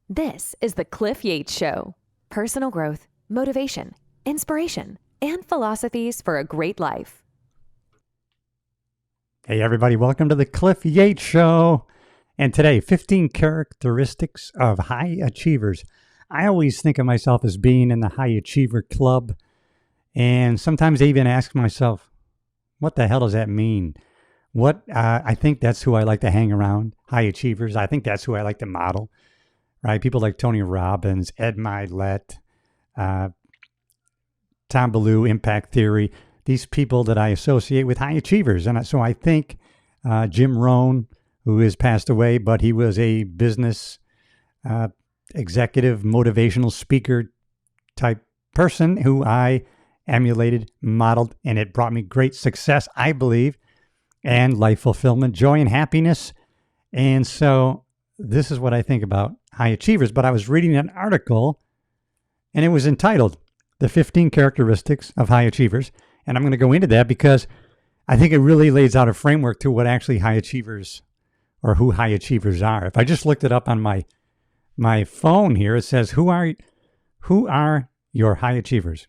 This is the Cliff Yates Show. Personal growth, motivation, inspiration, and philosophies for a great life. Hey everybody, welcome to the Cliff Yates Show. And today, 15 characteristics of high achievers. I always think of myself as being in the high achiever club. And sometimes I even ask myself, what the hell does that mean? I think that's who I like to hang around, high achievers. I think that's who I like to model, right? People like Tony Robbins, Ed Milet, Tom Ballou, Impact Theory, these people that I associate with high achievers. And so I think Jim Rohn, who has passed away, but he was a business executive, motivational speaker type person who I emulated, modeled, and it brought me great success, I believe, and life fulfillment, joy, and happiness. And so this is what I think about high achievers. But I was reading an article, and it was entitled, The 15 Characteristics of High Achievers. And I'm going to go into that because I think it really lays out a framework to what actually high achievers, or who high achievers are. If I just looked it up on my phone here, it says, who are your high achievers?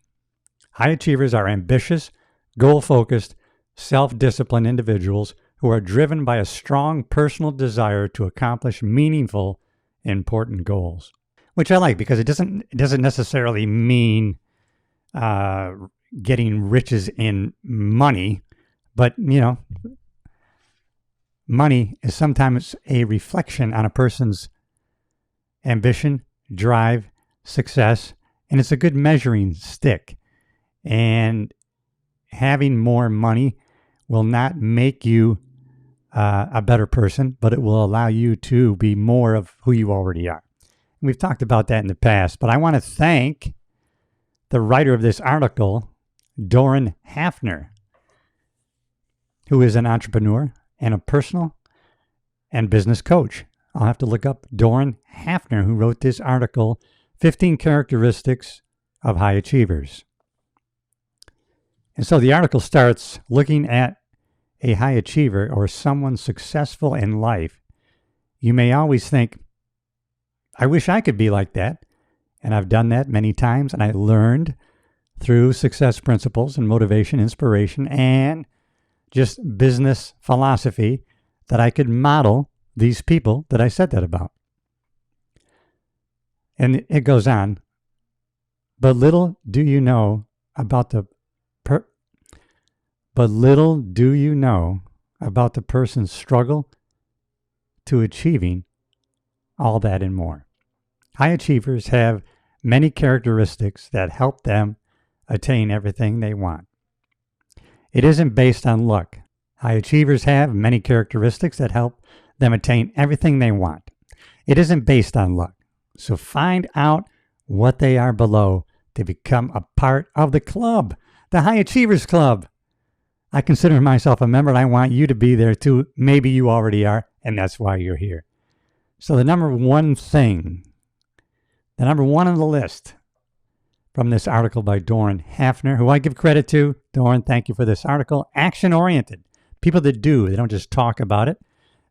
High achievers are ambitious, goal-focused, self-disciplined individuals who are driven by a strong personal desire to accomplish meaningful, important goals. Which I like because it doesn't necessarily mean getting riches in money, but money is sometimes a reflection on a person's ambition, drive, success, and it's a good measuring stick. And having more money will not make you a better person, but it will allow you to be more of who you already are. And we've talked about that in the past, but I want to thank the writer of this article, Doran Hafner, who is an entrepreneur and a personal and business coach. I'll have to look up Doran Hafner, who wrote this article, 15 Characteristics of High Achievers. And so the article starts looking at a high achiever or someone successful in life. You may always think, I wish I could be like that. And I've done that many times, and I learned through success principles and motivation, inspiration, and just business philosophy that I could model these people that I said that about. And it goes on, but little do you know about the person's struggle to achieving all that and more. High achievers have many characteristics that help them attain everything they want. It isn't based on luck. High achievers have many characteristics that help them attain everything they want. It isn't based on luck. So find out what they are below to become a part of the club, the High Achievers Club. I consider myself a member, and I want you to be there too. Maybe you already are, and that's why you're here. So the number one on the list from this article by Doran Hafner, who I give credit to. Doran, thank you for this article. Action-oriented. People that do. They don't just talk about it.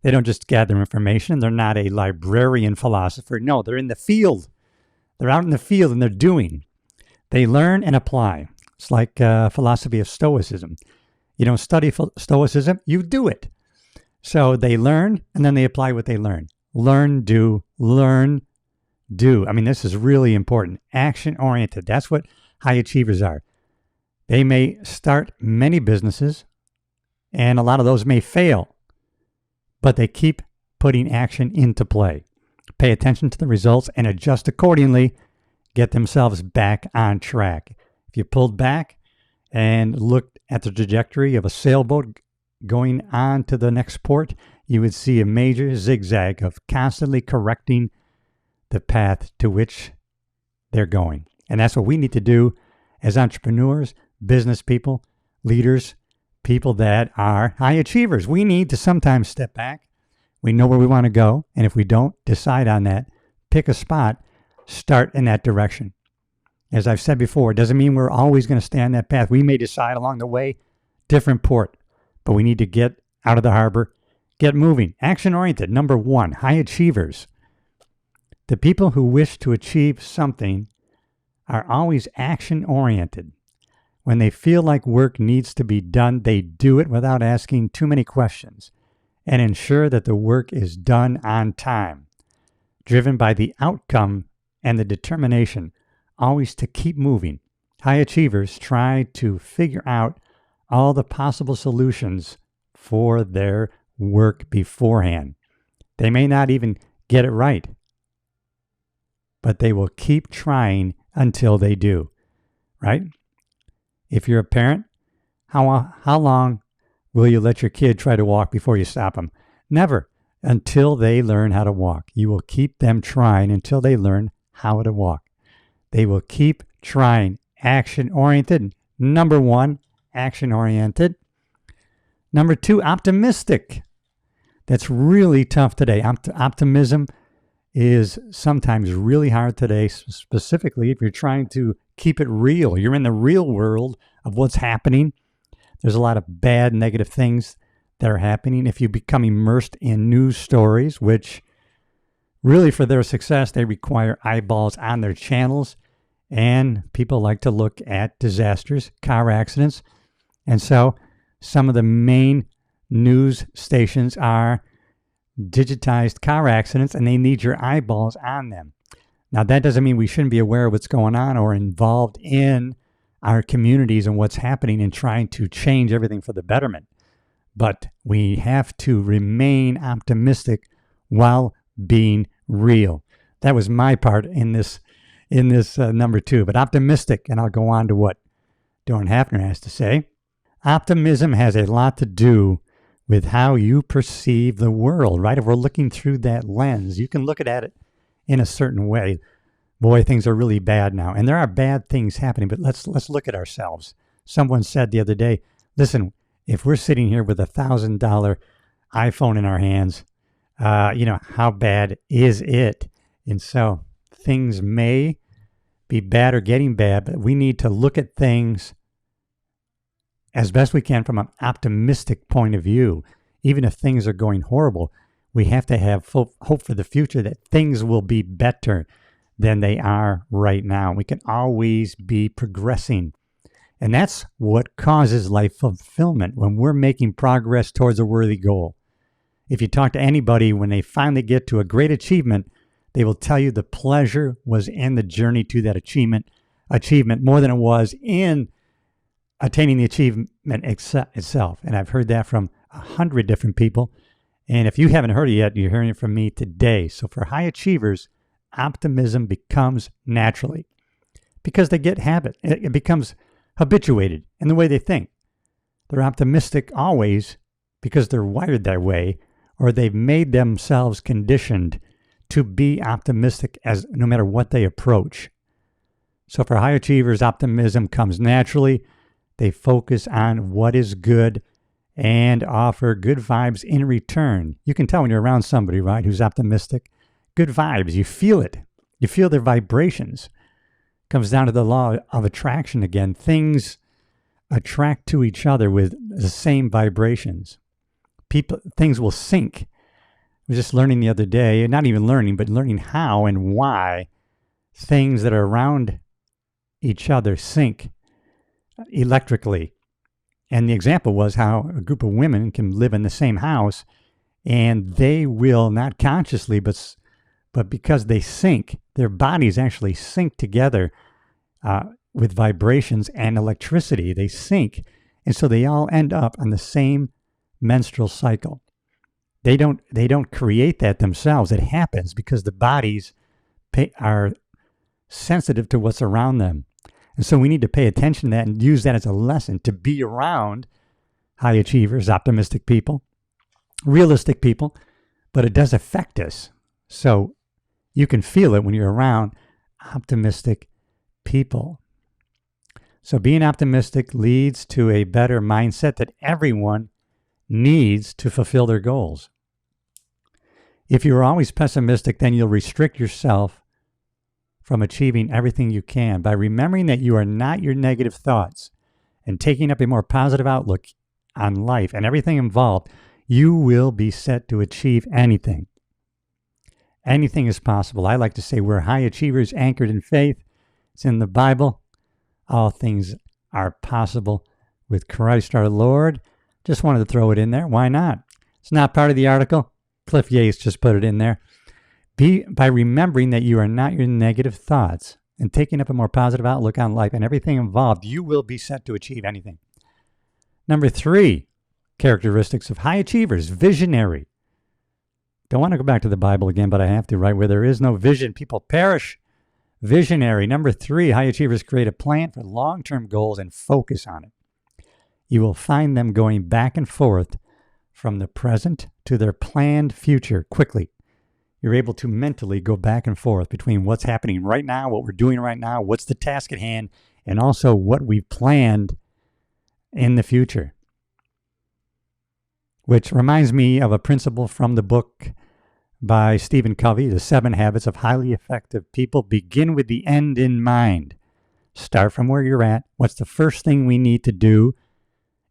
They don't just gather information. They're not a librarian philosopher. No, they're in the field. They're out in the field and they're doing. They learn and apply. It's like philosophy of Stoicism. You don't study Stoicism, you do it. So they learn and then they apply what they learn. Learn, do. I mean, this is really important. Action-oriented. That's what high achievers are. They may start many businesses, and a lot of those may fail, but they keep putting action into play. Pay attention to the results and adjust accordingly. Get themselves back on track. If you pulled back and looked at the trajectory of a sailboat going on to the next port, you would see a major zigzag of constantly correcting the path to which they're going. And that's what we need to do as entrepreneurs, business people, leaders, people that are high achievers. We need to sometimes step back. We know where we want to go. And if we don't decide on that, pick a spot, start in that direction. As I've said before, it doesn't mean we're always going to stay on that path. We may decide along the way, different port, but we need to get out of the harbor, get moving. Action-oriented. Number one, high achievers The people who wish to achieve something are always action-oriented. When they feel like work needs to be done, they do it without asking too many questions and ensure that the work is done on time, driven by the outcome and the determination always to keep moving. High achievers try to figure out all the possible solutions for their work beforehand. They may not even get it right, but they will keep trying until they do, right? If you're a parent, how long will you let your kid try to walk before you stop them? Never, until they learn how to walk. You will keep them trying until they learn how to walk. They will keep trying. Action-oriented. Number 1, action-oriented. Number 2, optimistic. That's really tough today. Optimism is sometimes really hard today, specifically if you're trying to keep it real. You're in the real world of what's happening. There's a lot of bad, negative things that are happening. If you become immersed in news stories, which really for their success, they require eyeballs on their channels, and people like to look at disasters, car accidents. And so some of the main news stations are digitized car accidents, and they need your eyeballs on them. Now, that doesn't mean we shouldn't be aware of what's going on or involved in our communities and what's happening and trying to change everything for the betterment. But we have to remain optimistic while being real. That was my part in this number 2. But optimistic, and I'll go on to what Dorn Hafner has to say. Optimism has a lot to do with how you perceive the world, right? If we're looking through that lens, you can look at it in a certain way. Boy, things are really bad now. And there are bad things happening, but let's look at ourselves. Someone said the other day, listen, if we're sitting here with $1,000 iPhone in our hands, how bad is it? And so things may be bad or getting bad, but we need to look at things as best we can from an optimistic point of view. Even if things are going horrible, we have to have hope for the future that things will be better than they are right now. We can always be progressing. And that's what causes life fulfillment, when we're making progress towards a worthy goal. If you talk to anybody, when they finally get to a great achievement, they will tell you the pleasure was in the journey to that achievement more than it was in attaining the achievement itself. And I've heard that from 100 different people. And if you haven't heard it yet, you're hearing it from me today. So for high achievers, optimism becomes naturally because they get habit. It becomes habituated in the way they think. They're optimistic always because they're wired that way, or they've made themselves conditioned to be optimistic as no matter what they approach. So for high achievers, optimism comes naturally. They focus on what is good and offer good vibes in return. You can tell when you're around somebody, right, who's optimistic. Good vibes. You feel it. You feel their vibrations. Comes down to the law of attraction again. Things attract to each other with the same vibrations. Things will sync. I was just learning the other day, not even learning, but learning how and why things that are around each other sync electrically. And the example was how a group of women can live in the same house and they will, not consciously, but because they sync, their bodies actually sync together with vibrations and electricity. They sync. And so they all end up on the same menstrual cycle. They don't create that themselves. It happens because the bodies are sensitive to what's around them. And so we need to pay attention to that and use that as a lesson to be around high achievers, optimistic people, realistic people, but it does affect us. So you can feel it when you're around optimistic people. So being optimistic leads to a better mindset that everyone needs to fulfill their goals. If you're always pessimistic, then you'll restrict yourself from achieving everything you can. By remembering that you are not your negative thoughts and taking up a more positive outlook on life and everything involved, you will be set to achieve anything. Anything is possible. I like to say we're high achievers anchored in faith. It's in the Bible. All things are possible with Christ our Lord. Just wanted to throw it in there. Why not? It's not part of the article. Cliff Yates just put it in there. By remembering that you are not your negative thoughts and taking up a more positive outlook on life and everything involved, you will be set to achieve anything. Number 3, characteristics of high achievers, visionary. Don't want to go back to the Bible again, but I have to, right? Where there is no vision, people perish. Visionary. Number 3, high achievers create a plan for long-term goals and focus on it. You will find them going back and forth from the present to their planned future quickly. You're able to mentally go back and forth between what's happening right now, what we're doing right now, what's the task at hand, and also what we've planned in the future. Which reminds me of a principle from the book by Stephen Covey, The 7 Habits of Highly Effective People. Begin with the end in mind. Start from where you're at. What's the first thing we need to do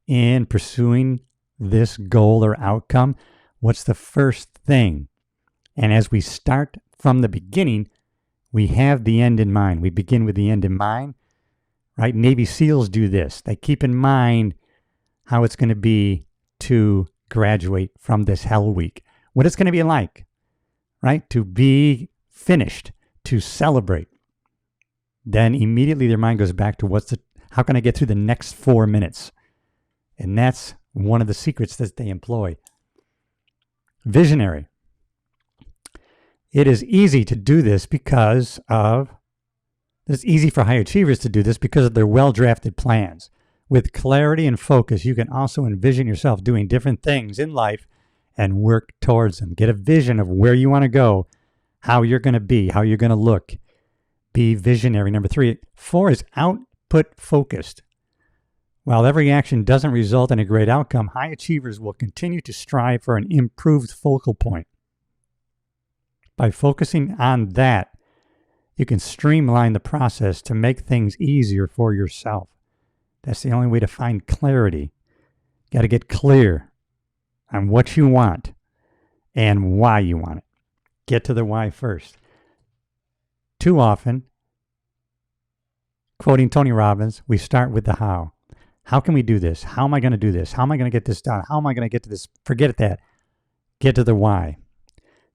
in pursuing this goal or outcome? What's the first thing? And as we start from the beginning, we have the end in mind. We begin with the end in mind, right? Navy SEALs do this. They keep in mind how it's going to be to graduate from this hell week, what it's going to be like, right? To be finished, to celebrate. Then immediately their mind goes back to how can I get through the next 4 minutes? And that's one of the secrets that they employ. Visionary. It is easy to do this it's easy for high achievers to do this because of their well-drafted plans. With clarity and focus, you can also envision yourself doing different things in life and work towards them. Get a vision of where you want to go, how you're going to be, how you're going to look. Be visionary. Number 3. 4 is output focused. While every action doesn't result in a great outcome, high achievers will continue to strive for an improved focal point. By focusing on that, you can streamline the process to make things easier for yourself. That's the only way to find clarity. Got to get clear on what you want and why you want it. Get to the why first. Too often, quoting Tony Robbins, we start with the how. How can we do this? How am I going to do this? How am I going to get this done? How am I going to get to this? Forget that. Get to the why.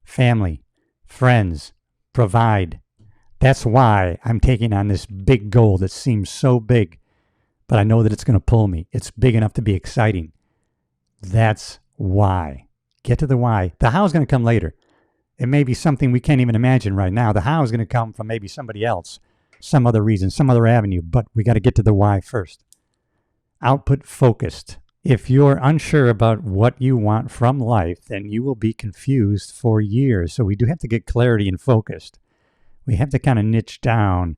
Family, friends, provide. That's why I'm taking on this big goal that seems so big, but I know that it's going to pull me. It's big enough to be exciting. That's why. Get to the why. The how is going to come later. It may be something we can't even imagine right now. The how is going to come from maybe somebody else, some other reason, some other avenue, but we got to get to the why first. Output focused. If you're unsure about what you want from life, then you will be confused for years. So we do have to get clarity and focused. We have to kind of niche down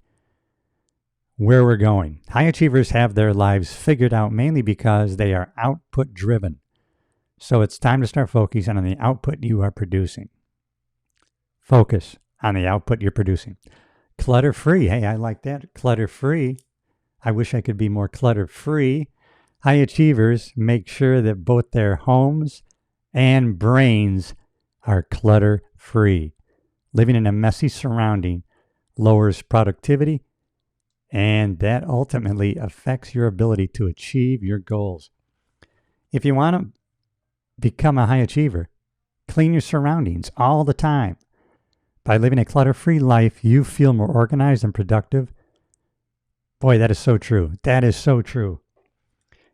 where we're going. High achievers have their lives figured out mainly because they are output driven. So it's time to start focusing on the output you are producing. Focus on the output you're producing. Clutter-free. Hey, I like that. Clutter-free. I wish I could be more clutter-free. High achievers make sure that both their homes and brains are clutter-free. Living in a messy surrounding lowers productivity, and that ultimately affects your ability to achieve your goals. If you want to become a high achiever, clean your surroundings all the time. By living a clutter-free life, you feel more organized and productive. Boy, that is so true. That is so true.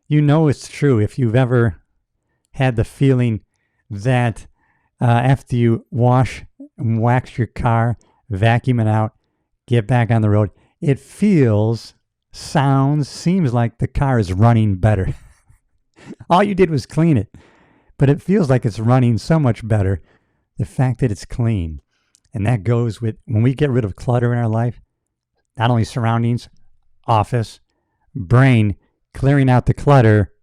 You know it's true if you've ever had the feeling that after you wash and wax your car, vacuum it out, get back on the road, it seems like the car is running better. All you did was clean it, but it feels like it's running so much better, the fact that it's clean. And that goes with, when we get rid of clutter in our life, not only surroundings, office, brain, clearing out the clutter,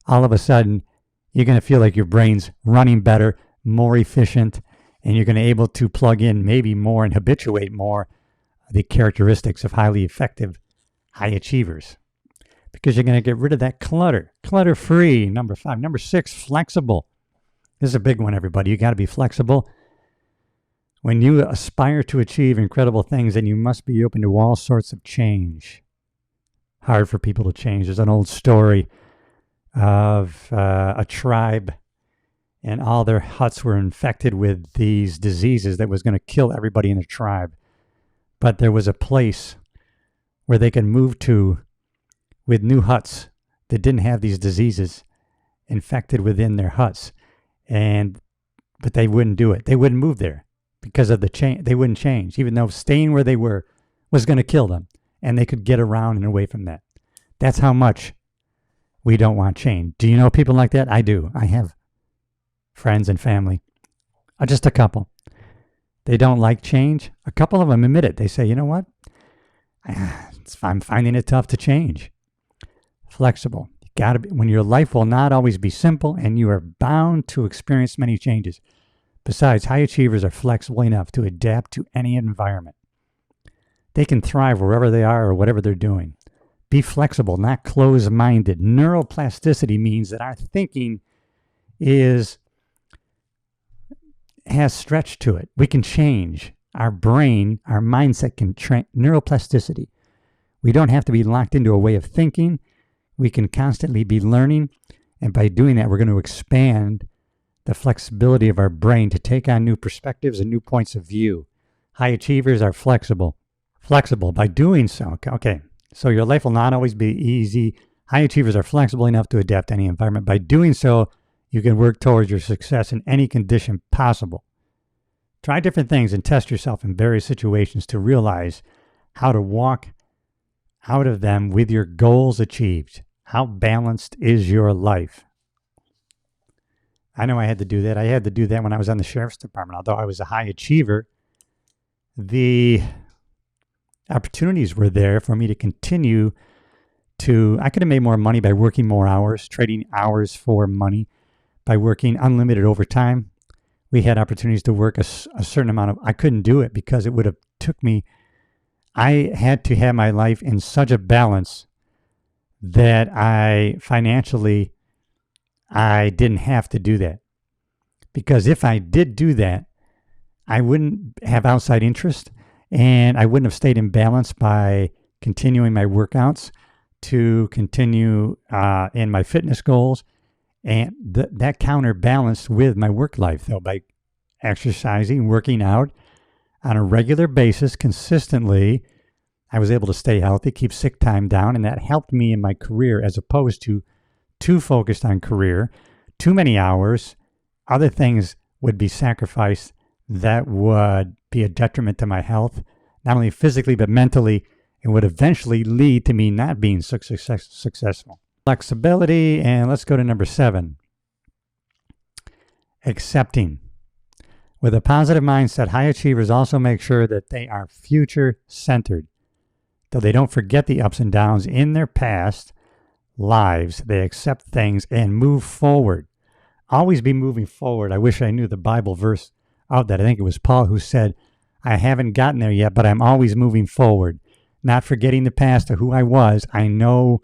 all of a sudden, you're going to feel like your brain's running better, more efficient, and you're going to be able to plug in maybe more and habituate more the characteristics of highly effective high achievers. Because you're going to get rid of that clutter. Clutter-free, number 5. Number 6, flexible. This is a big one, everybody. You got to be flexible. When you aspire to achieve incredible things, then you must be open to all sorts of change. Hard for people to change. There's an old story of a tribe, and all their huts were infected with these diseases that was going to kill everybody in the tribe. But there was a place where they could move to with new huts that didn't have these diseases infected within their huts. But they wouldn't do it. They wouldn't move there because of the change. They wouldn't change, even though staying where they were was going to kill them, and they could get around and away from that. That's how much we don't want change. Do you know people like that? I do. I have friends and family, just a couple. They don't like change. A couple of them admit it. They say, you know what? I'm finding it tough to change. Flexible. You gotta be, when your life will not always be simple, and you are bound to experience many changes. Besides, high achievers are flexible enough to adapt to any environment. They can thrive wherever they are or whatever they're doing. Be flexible, not closed-minded. Neuroplasticity means that our thinking has stretch to it. We can change. Our brain, our mindset can neuroplasticity. We don't have to be locked into a way of thinking. We can constantly be learning, and by doing that, we're going to expand the flexibility of our brain to take on new perspectives and new points of view. High achievers are flexible. Flexible by doing so. Okay, so your life will not always be easy. High achievers are flexible enough to adapt to any environment. By doing so, you can work towards your success in any condition possible. Try different things and test yourself in various situations to realize how to walk out of them with your goals achieved. How balanced is your life? I know I had to do that. I had to do that when I was on the sheriff's department. Although I was a high achiever, the opportunities were there for me to continue I could have made more money by working more hours, trading hours for money, by working unlimited overtime. We had opportunities to work a certain amount of, I couldn't do it because it would have took me, I had to have my life in such a balance that I didn't have to do that. Because if I did do that, I wouldn't have outside interest, and I wouldn't have stayed in balance by continuing my workouts to continue in my fitness goals. And that counterbalanced with my work life, though, by exercising, working out on a regular basis consistently. I was able to stay healthy, keep sick time down, and that helped me in my career as opposed to too focused on career, too many hours. Other things would be sacrificed that would be a detriment to my health, not only physically but mentally, and would eventually lead to me not being successful. Flexibility, and let's go to number 7. Accepting. With a positive mindset, high achievers also make sure that they are future-centered. Though they don't forget the ups and downs in their past lives, they accept things and move forward. Always be moving forward. I wish I knew the Bible verse of that. I think it was Paul who said, I haven't gotten there yet, but I'm always moving forward. Not forgetting the past or who I was. I know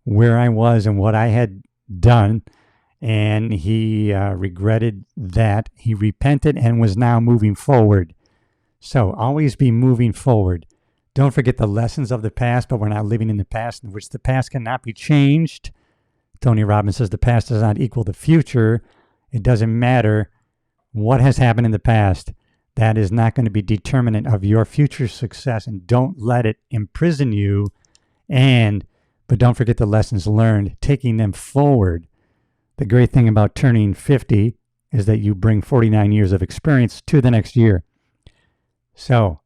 where I was and what I had done, and he regretted that. He repented and was now moving forward. So always be moving forward. Don't forget the lessons of the past, but we're not living in the past, in which the past cannot be changed. Tony Robbins says the past does not equal the future. It doesn't matter what has happened in the past. That is not going to be determinant of your future success, and don't let it imprison you. But don't forget the lessons learned, taking them forward. The great thing about turning 50 is that you bring 49 years of experience to the next year. So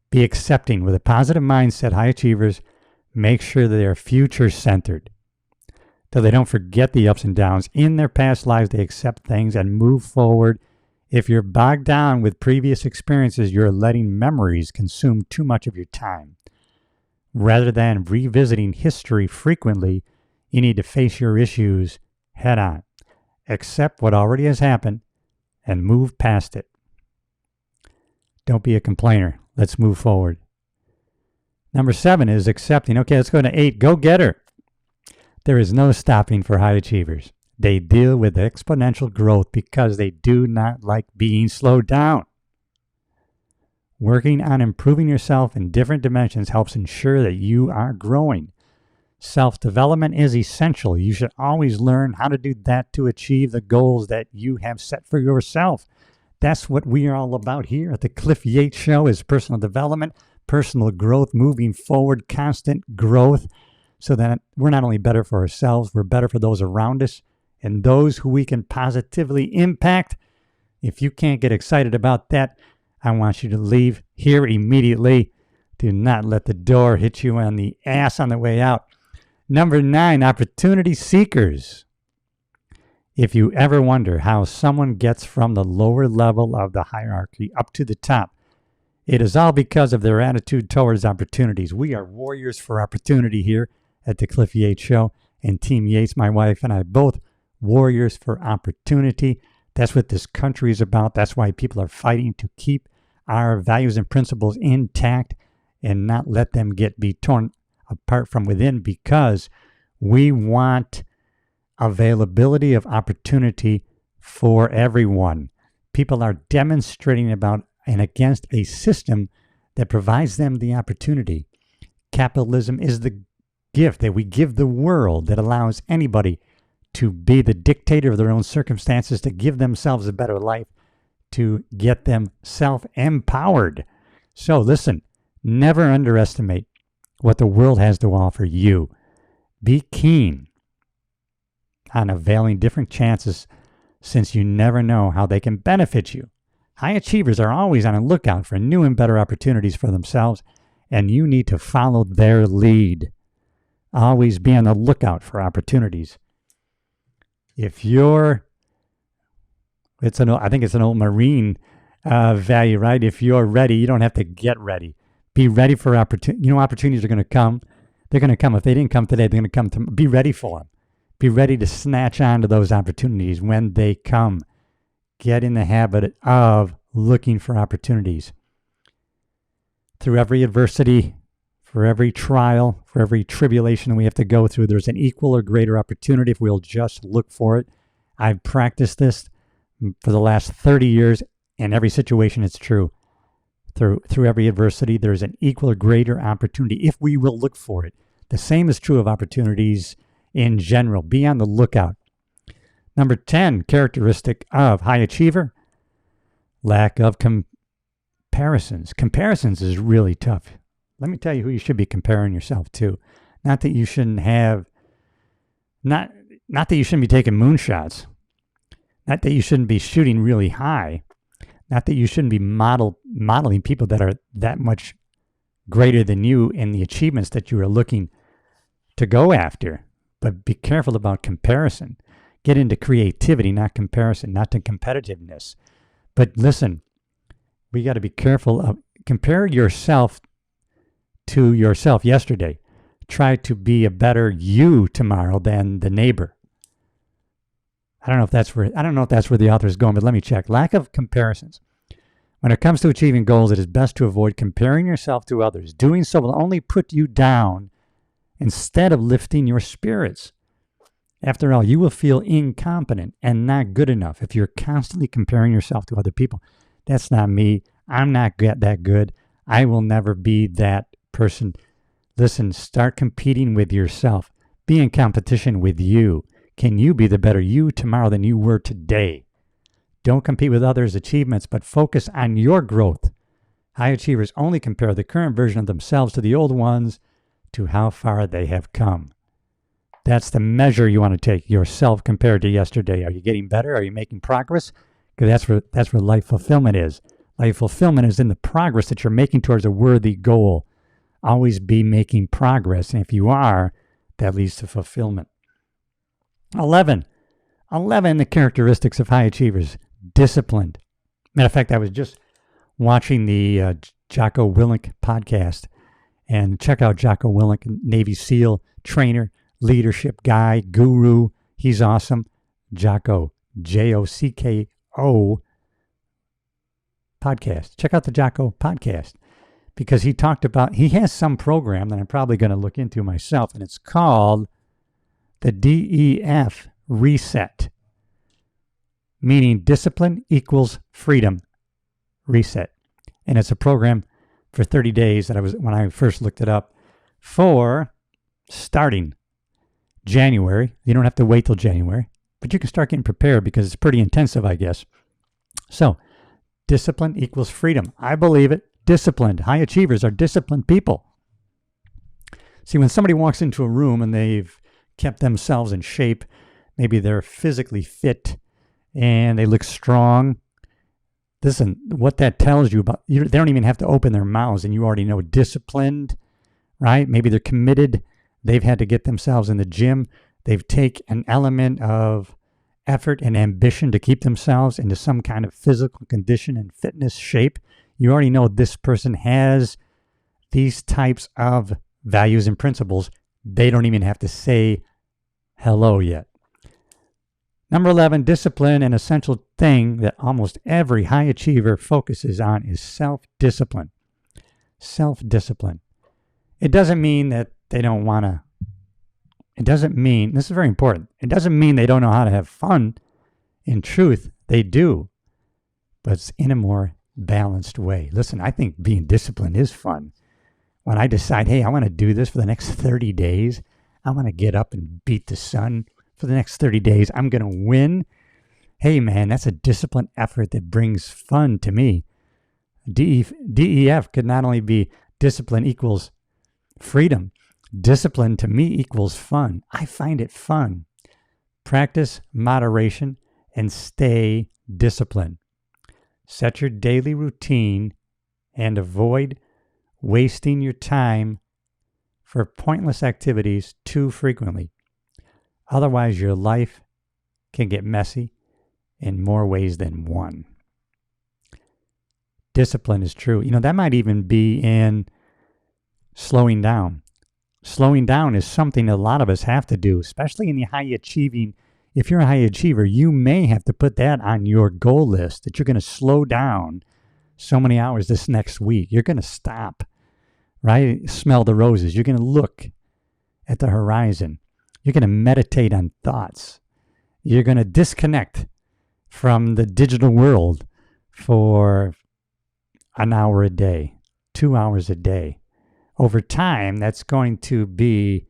be accepting. With a positive mindset, high achievers make sure that they are future-centered. Though they don't forget the ups and downs in their past lives, they accept things and move forward. If you're bogged down with previous experiences, you're letting memories consume too much of your time. Rather than revisiting history frequently, you need to face your issues head on. Accept what already has happened and move past it. Don't be a complainer. Let's move forward. Number 7 is accepting. Okay, let's go to 8. Go getter. There is no stopping for high achievers. They deal with exponential growth because they do not like being slowed down. Working on improving yourself in different dimensions helps ensure that you are growing. Self-development is essential. You should always learn how to do that to achieve the goals that you have set for yourself. That's what we are all about here at the Cliff Yates Show, is personal development, personal growth, moving forward, constant growth, so that we're not only better for ourselves, we're better for those around us and those who we can positively impact. If you can't get excited about that, I want you to leave here immediately. Do not let the door hit you on the ass on the way out. Number 9, opportunity seekers. If you ever wonder how someone gets from the lower level of the hierarchy up to the top, it is all because of their attitude towards opportunities. We are warriors for opportunity here at the Cliff Yates Show, and Team Yates, my wife and I, both warriors for opportunity. That's what this country is about. That's why people are fighting to keep our values and principles intact and not let them be torn apart from within, because we want availability of opportunity for everyone. People are demonstrating about and against a system that provides them the opportunity. Capitalism is the gift that we give the world that allows anybody to be the dictator of their own circumstances, to give themselves a better life, to get them self-empowered. So listen, never underestimate what the world has to offer you. Be keen on availing different chances, since you never know how they can benefit you. High achievers are always on the lookout for new and better opportunities for themselves, and you need to follow their lead. Always be on the lookout for opportunities. If you're, I think it's an old Marine value, right? If you're ready, you don't have to get ready. Be ready for opportunities. You know, opportunities are going to come. They're going to come. If they didn't come today, they're going to come tomorrow. Be ready for them. Be ready to snatch onto those opportunities when they come. Get in the habit of looking for opportunities. Through every adversity, for every trial, for every tribulation we have to go through, there's an equal or greater opportunity if we'll just look for it. I've practiced this for the last 30 years. In every situation, it's true. Through every adversity, there's an equal or greater opportunity if we will look for it. The same is true of opportunities in general. Be on the lookout. Number 10, characteristic of high achiever, lack of comparisons. Comparisons is really tough. Let me tell you who you should be comparing yourself to. Not that you shouldn't have, not that you shouldn't be taking moonshots. Not that you shouldn't be shooting really high. Not that you shouldn't be modeling people that are that much greater than you in the achievements that you are looking to go after. But be careful about comparison. Get into creativity, not comparison, not to competitiveness. But listen, we got to be careful of compare yourself to yourself yesterday. Try to be a better you tomorrow than the neighbor. I don't know if that's where the author is going, but let me check. Lack of comparisons. When it comes to achieving goals, it is best to avoid comparing yourself to others. Doing so will only put you down instead of lifting your spirits. After all, you will feel incompetent and not good enough if you're constantly comparing yourself to other people. That's not me. I'm not that good. I will never be that person. Listen, start competing with yourself. Be in competition with you. Can you be the better you tomorrow than you were today? Don't compete with others' achievements, but focus on your growth. High achievers only compare the current version of themselves to the old ones, to how far they have come. That's the measure you want to take, yourself compared to yesterday. Are you getting better? Are you making progress? Because that's where life fulfillment is. Life fulfillment is in the progress that you're making towards a worthy goal. Always be making progress, and if you are, that leads to fulfillment. 11, the characteristics of high achievers. Disciplined. Matter of fact, I was just watching the Jocko Willink podcast, and check out Jocko Willink, Navy SEAL trainer, leadership guy, guru. He's awesome. Jocko, Jocko podcast. Check out the Jocko podcast, because he has some program that I'm probably going to look into myself, and it's called the DEF Reset, meaning discipline equals freedom reset. And it's a program for 30 days that when I first looked it up, for starting January. You don't have to wait till January, but you can start getting prepared because it's pretty intensive, I guess. So, discipline equals freedom. I believe it. Disciplined. High achievers are disciplined people. See, when somebody walks into a room and they've kept themselves in shape, maybe they're physically fit and they look strong. Listen, what that tells you about, they don't even have to open their mouths and you already know disciplined, right? Maybe they're committed. They've had to get themselves in the gym. They've taken an element of effort and ambition to keep themselves into some kind of physical condition and fitness shape. You already know this person has these types of values and principles. They don't even have to say hello yet. Number 11, discipline, an essential thing that almost every high achiever focuses on is self-discipline. Self-discipline. It doesn't mean that they don't want to. It doesn't mean, this is very important, it doesn't mean they don't know how to have fun. In truth, they do, but it's in a more balanced way. Listen, I think being disciplined is fun. When I decide, hey, I want to do this for the next 30 days, I want to get up and beat the sun for the next 30 days, I'm going to win. Hey, man, that's a disciplined effort that brings fun to me. DEF could not only be discipline equals freedom. Discipline to me equals fun. I find it fun. Practice moderation and stay disciplined. Set your daily routine and avoid wasting your time for pointless activities too frequently. Otherwise, your life can get messy in more ways than one. Discipline is true. You know, that might even be in slowing down. Slowing down is something a lot of us have to do, especially in the high achieving. If you're a high achiever, you may have to put that on your goal list, that you're going to slow down so many hours this next week. You're going to stop, right? Smell the roses. You're going to look at the horizon. You're going to meditate on thoughts. You're going to disconnect from the digital world for an hour a day, 2 hours a day. Over time, it's going to be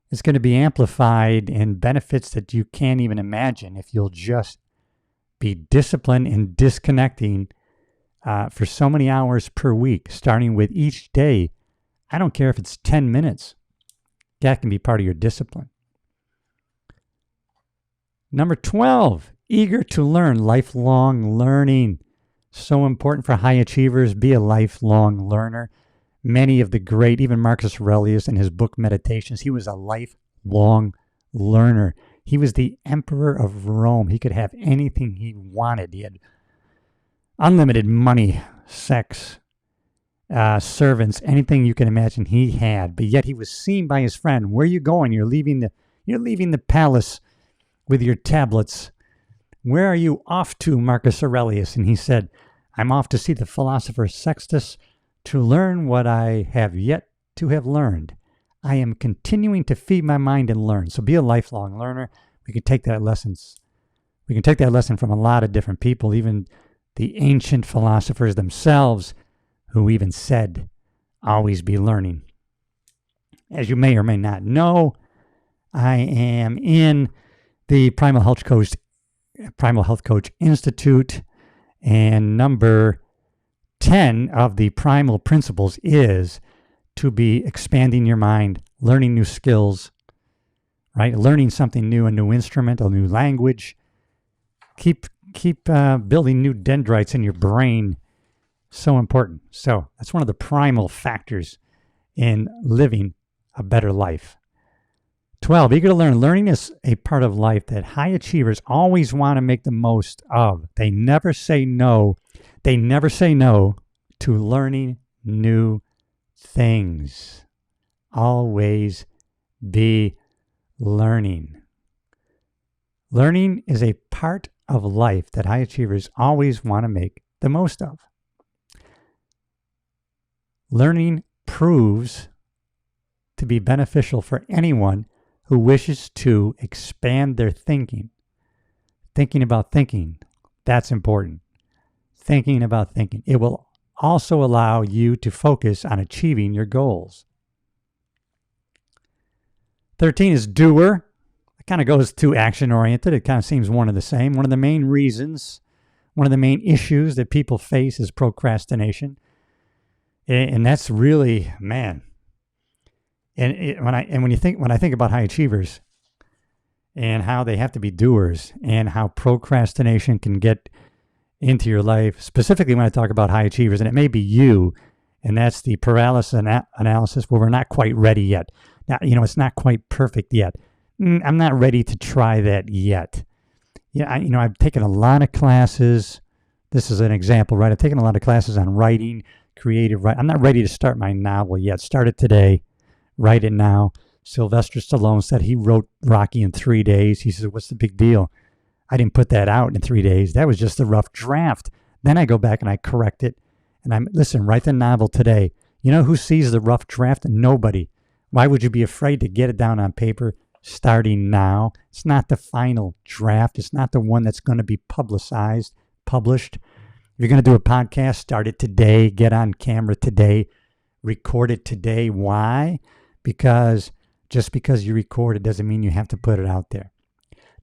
amplified in benefits that you can't even imagine if you'll just be disciplined in disconnecting for so many hours per week, starting with each day. I don't care if it's 10 minutes. That can be part of your discipline. Number 12, eager to learn, lifelong learning. So important for high achievers, be a lifelong learner. Many of the great, even Marcus Aurelius in his book Meditations, he was a lifelong learner. He was the emperor of Rome. He could have anything he wanted. He had unlimited money, sex, servants, anything you can imagine he had. But yet he was seen by his friend. Where are you going? You're leaving the palace with your tablets. Where are you off to, Marcus Aurelius? And he said, I'm off to see the philosopher Sextus to learn what I have yet to have learned. I am continuing to feed my mind and learn. So be a lifelong learner. We can take that lesson from a lot of different people, even the ancient philosophers themselves, who even said, always be learning. As you may or may not know, I am in the Primal Health Coach Institute, and number 10 of the primal principles is to be expanding your mind, learning new skills, right? Learning something new, a new instrument, a new language. Keep building new dendrites in your brain. So important. So that's one of the primal factors in living a better life. 12, eager to learn. Learning is a part of life that high achievers always want to make the most of. They never say no. They never say no to learning new things. Always be learning. Learning is a part of life that high achievers always want to make the most of. Learning proves to be beneficial for anyone who wishes to expand their thinking. Thinking about thinking, that's important. Thinking about thinking. It will also allow you to focus on achieving your goals. 13 is doer. It kind of goes to action-oriented. It kind of seems one and the same. One of the main reasons, one of the main issues that people face is procrastination. And that's really, man. And when I think about high achievers and how they have to be doers and how procrastination can get into your life, specifically when I talk about high achievers, and it may be you, and that's the paralysis analysis where we're not quite ready yet. Now, it's not quite perfect yet. I'm not ready to try that yet. Yeah, I've taken a lot of classes. This is an example, right? I've taken a lot of classes on writing, creative writing. I'm not ready to start my novel yet. Start it today. Write it now. Sylvester Stallone said he wrote Rocky in 3 days. He said, what's the big deal? I didn't put that out in 3 days. That was just a rough draft. Then I go back and I correct it. And write the novel today. You know who sees the rough draft? Nobody. Why would you be afraid to get it down on paper starting now? It's not the final draft. It's not the one that's going to be published. If you're going to do a podcast, start it today. Get on camera today. Record it today. Why? Because just because you record it doesn't mean you have to put it out there.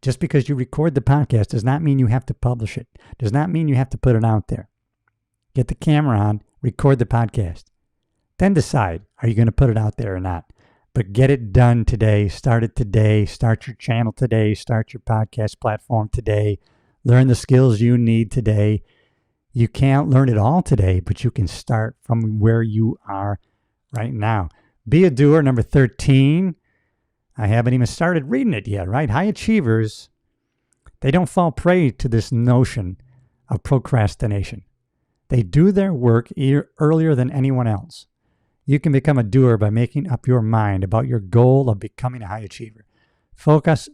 Just because you record the podcast does not mean you have to publish it. Does not mean you have to put it out there. Get the camera on, record the podcast. Then decide, are you going to put it out there or not? But get it done today. Start it today. Start your channel today. Start your podcast platform today. Learn the skills you need today. You can't learn it all today, but you can start from where you are right now. Be a doer, number 13. I haven't even started reading it yet, right? High achievers, they don't fall prey to this notion of procrastination. They do their work earlier than anyone else. You can become a doer by making up your mind about your goal of becoming a high achiever. Focus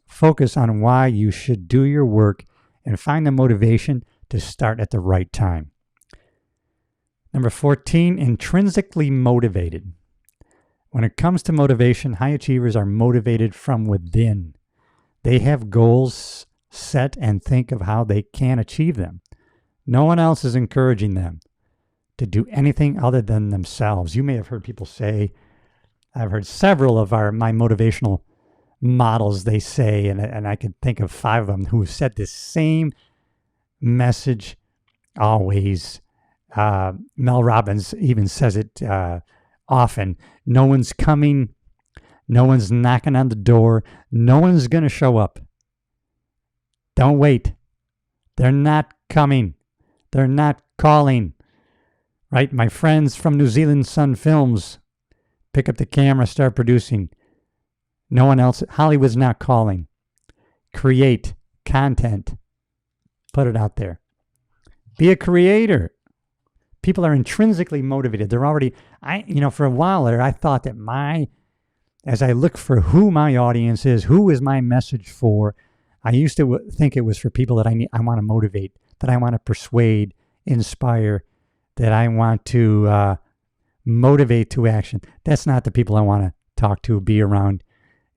on why you should do your work and find the motivation to start at the right time. Number 14, intrinsically motivated. When it comes to motivation, high achievers are motivated from within. They have goals set and think of how they can achieve them. No one else is encouraging them to do anything other than themselves. You may have heard people say, I've heard several of my motivational models, they say, and I could think of 5 of them who have said this same message always. Mel Robbins even says it often. No one's coming. No one's knocking on the door. No one's going to show up. Don't wait. They're not coming. They're not calling. Right? My friends from New Zealand Sun Films pick up the camera, start producing. No one else. Hollywood's not calling. Create content. Put it out there. Be a creator. People are intrinsically motivated. They're already, for a while there, I thought that as I look for who my audience is, who is my message for, I used to think it was for people that I want to motivate, that I want to persuade, inspire, that I want to motivate to action. That's not the people I want to talk to, be around,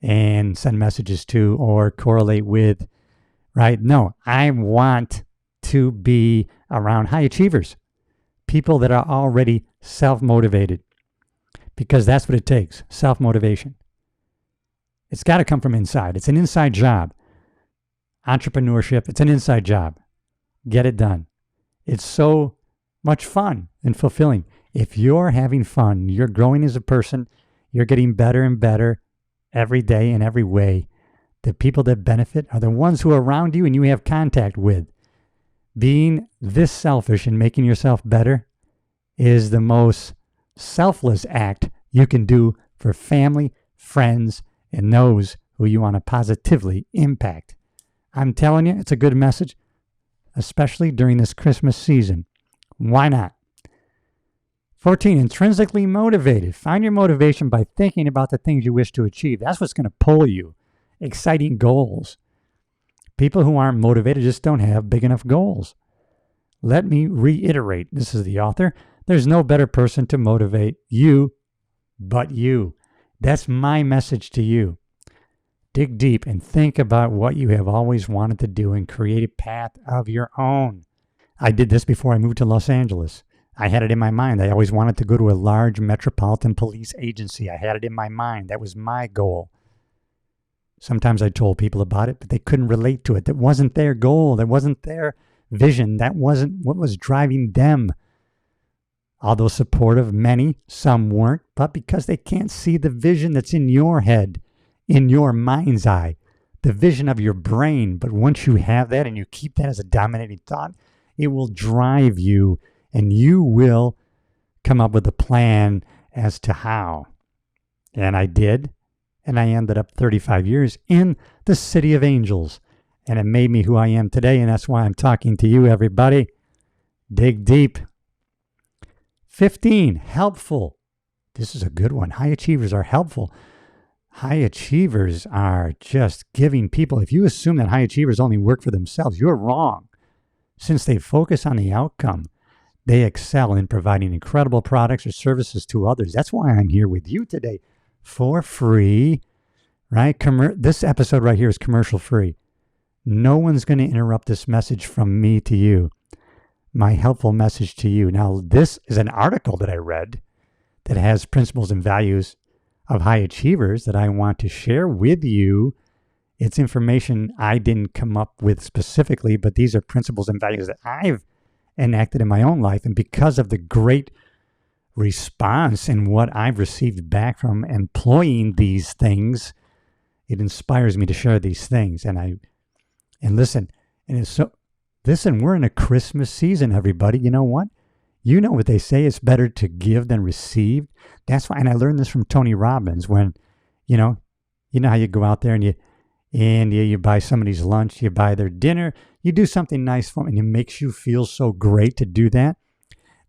and send messages to or correlate with, right? No, I want to be around high achievers. People that are already self-motivated, because that's what it takes, self-motivation. It's got to come from inside. It's an inside job. Entrepreneurship, it's an inside job. Get it done. It's so much fun and fulfilling. If you're having fun, you're growing as a person, you're getting better and better every day in every way. The people that benefit are the ones who are around you and you have contact with. Being this selfish and making yourself better is the most selfless act you can do for family, friends, and those who you want to positively impact. I'm telling you, it's a good message, especially during this Christmas season. Why not? 14, intrinsically motivated. Find your motivation by thinking about the things you wish to achieve. That's what's going to pull you. Exciting goals. People who aren't motivated just don't have big enough goals. Let me reiterate, this is the author, there's no better person to motivate you but you. That's my message to you. Dig deep and think about what you have always wanted to do and create a path of your own. I did this before I moved to Los Angeles. I had it in my mind. I always wanted to go to a large metropolitan police agency. I had it in my mind. That was my goal. Sometimes I told people about it, but they couldn't relate to it. That wasn't their goal. That wasn't their vision. That wasn't what was driving them. Although supportive, many, some weren't, but because they can't see the vision that's in your head, in your mind's eye, the vision of your brain. But once you have that and you keep that as a dominating thought, it will drive you and you will come up with a plan as to how. And I did. And I ended up 35 years in the City of Angels. And it made me who I am today. And that's why I'm talking to you, everybody. Dig deep. 15, helpful. This is a good one. High achievers are helpful. High achievers are just giving people. If you assume that high achievers only work for themselves, you're wrong. Since they focus on the outcome, they excel in providing incredible products or services to others. That's why I'm here with you today for free, right? This episode right here is commercial free. No one's going to interrupt this message from me to you, my helpful message to you. Now, this is an article that I read that has principles and values of high achievers that I want to share with you. It's information I didn't come up with specifically, but these are principles and values that I've enacted in my own life. And because of the great response and what I've received back from employing these things, it inspires me to share these things. And listen, we're in a Christmas season, everybody. You know what? You know what they say, it's better to give than receive. That's why, and I learned this from Tony Robbins when, you know how you go out there and you buy somebody's lunch, you buy their dinner, you do something nice for them, and it makes you feel so great to do that.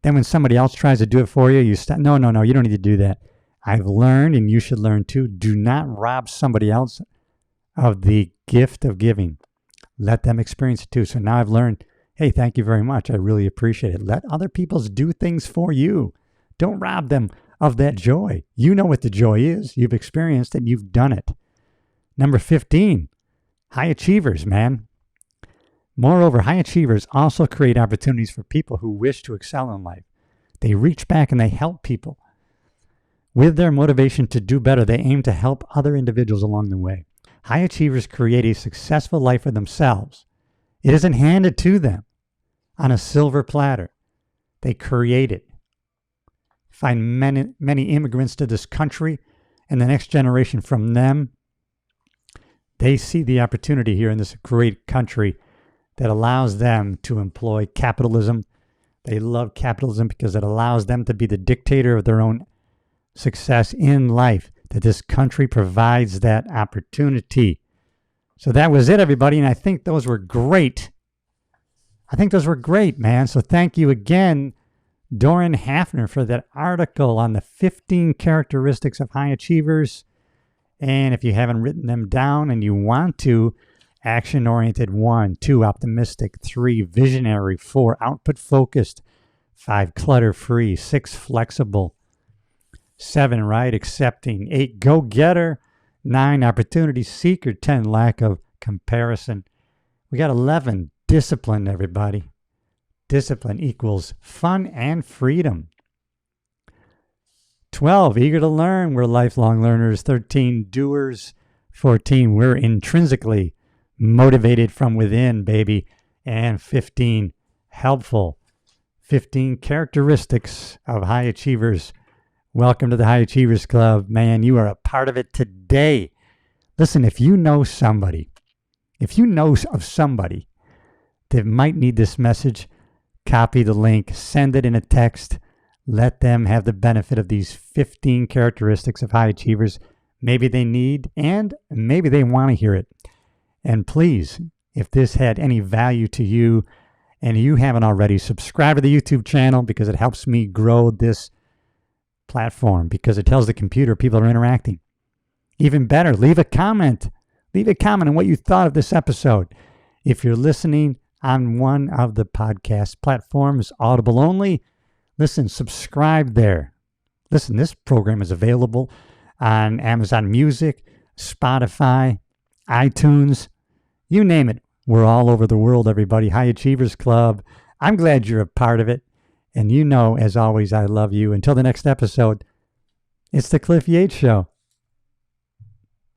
Then when somebody else tries to do it for you, you stop. No, you don't need to do that. I've learned, and you should learn too, do not rob somebody else of the gift of giving. Let them experience it too. So now I've learned, hey, thank you very much. I really appreciate it. Let other people do things for you. Don't rob them of that joy. You know what the joy is. You've experienced it. You've done it. Number 15, high achievers, man. Moreover, high achievers also create opportunities for people who wish to excel in life. They reach back and they help people. With their motivation to do better, they aim to help other individuals along the way. High achievers create a successful life for themselves. It isn't handed to them on a silver platter. They create it. Find many immigrants to this country and the next generation from them. They see the opportunity here in this great country that allows them to employ capitalism. They love capitalism because it allows them to be the dictator of their own success in life, that this country provides that opportunity. So that was it, everybody, and I think those were great. Man. So thank you again, Doran Hafner, for that article on the 15 characteristics of high achievers. And if you haven't written them down and you want to, action-oriented 1, 2, optimistic, 3, visionary, 4, output-focused, 5, clutter-free, 6, flexible, 7, right, accepting, 8, go-getter, 9, opportunity seeker, 10, lack of comparison. We got 11, discipline, everybody. Discipline equals fun and freedom. 12, eager to learn. We're lifelong learners. 13, doers. 14, we're intrinsically motivated from within, baby. And 15, helpful. 15 characteristics of high achievers. Welcome to the High Achievers Club. Man, you are a part of it today. Listen, if you know of somebody that might need this message, copy the link, send it in a text. Let them have the benefit of these 15 characteristics of high achievers. Maybe they need and maybe they want to hear it. And please, if this had any value to you and you haven't already, subscribe to the YouTube channel because it helps me grow this platform, because it tells the computer people are interacting. Even better, leave a comment. Leave a comment on what you thought of this episode. If you're listening on one of the podcast platforms, Audible only, listen, subscribe there. Listen, this program is available on Amazon Music, Spotify, iTunes, you name it. We're all over the world, everybody. High Achievers Club. I'm glad you're a part of it. And you know, as always, I love you. Until the next episode, it's the Cliff Yates Show.